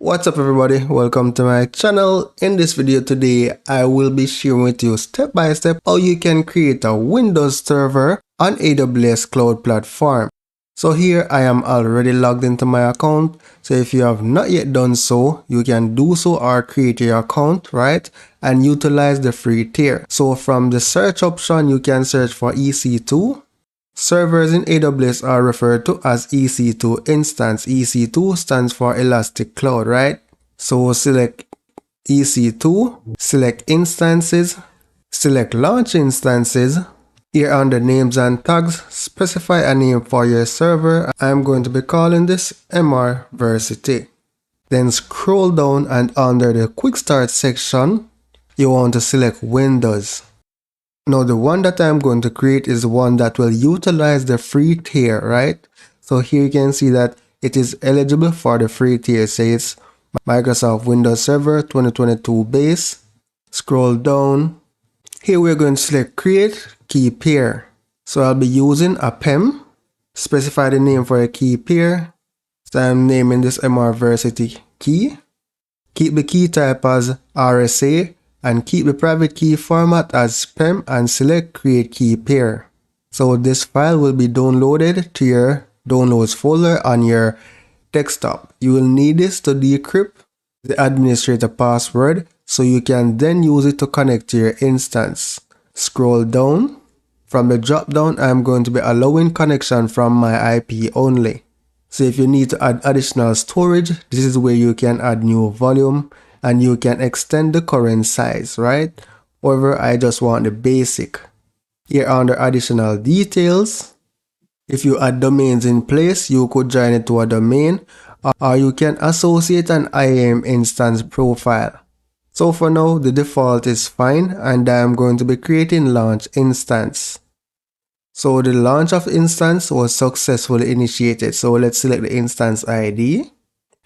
What's up everybody, welcome to my channel. In this video today, I will be sharing with you step by step how you can create a Windows server on AWS cloud platform. So here I am already logged into my account. So if you have not yet done so, you can do so or create your account, right? And utilize the free tier. So from the search option, you can search for EC2. Servers in AWS are referred to as EC2 instance. EC2 stands for Elastic Cloud, right? So select EC2, select instances, select launch instances. Here under names and tags, specify a name for your server. I'm going to be calling this MRversity. Then scroll down and under the quick start section, you want to select Windows. Now the one that I'm going to create is one that will utilize the free tier, right? So here you can see that it is eligible for the free tier. Say it's Microsoft Windows Server 2022 base. Scroll down. Here we're going to select create key pair. So I'll be using a PEM. Specify the name for a key pair. So I'm naming this MRversity key. Keep the key type as RSA. And keep the private key format as PEM and select create key pair. So this file will be downloaded to your downloads folder on your desktop. You will need this to decrypt the administrator password so you can then use it to connect to your instance. Scroll down. From the drop down, I'm going to be allowing connection from my IP only. So if you need to add additional storage, this is where you can add new volume. And you can extend the current size, right? However, I just want the basic. Here under additional details, if you add domains in place, you could join it to a domain, or you can associate an IAM instance profile. So for now, the default is fine, and I am going to be creating launch instance. So the launch of instance was successfully initiated. So let's select the instance ID.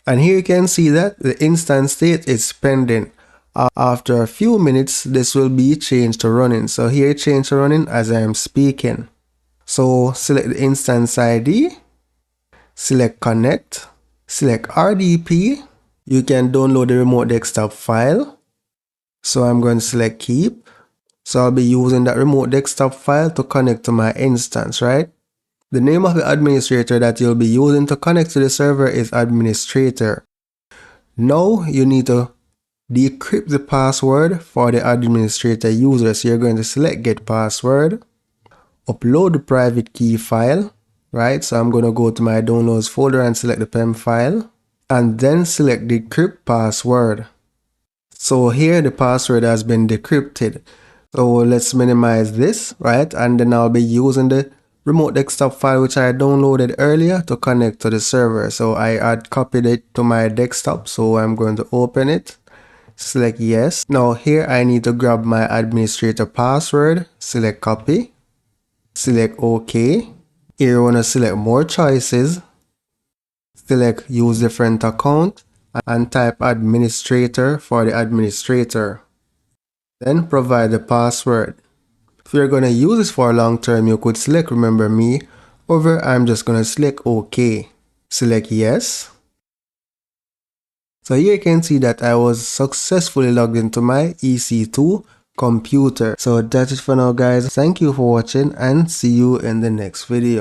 And here you can see that the instance state is pending. After a few minutes, this will be changed to running. So here change to running as I am speaking. So select the instance ID, select connect, select RDP. You can download the remote desktop file. So I'm going to select keep. So I'll be using that remote desktop file to connect to my instance, right? The name of the administrator that you'll be using to connect to the server is administrator. Now you need to decrypt the password for the administrator user. So you're going to select get password, upload the private key file, right? So I'm going to go to my downloads folder and select the PEM file and then select decrypt password. So here the password has been decrypted. So let's minimize this, right? And then I'll be using the remote desktop file which I downloaded earlier to connect to the server. So I had copied it to my desktop, so I'm going to open it, select yes. Now here I need to grab my administrator password, select copy, select OK. Here you want to select more choices, select use different account and type administrator for the administrator. Then provide the password. If you're going to use this for long term, you could select remember me. However, I'm just going to select OK. Select yes. So here you can see that I was successfully logged into my EC2 computer. So that's it for now guys. Thank you for watching and see you in the next video.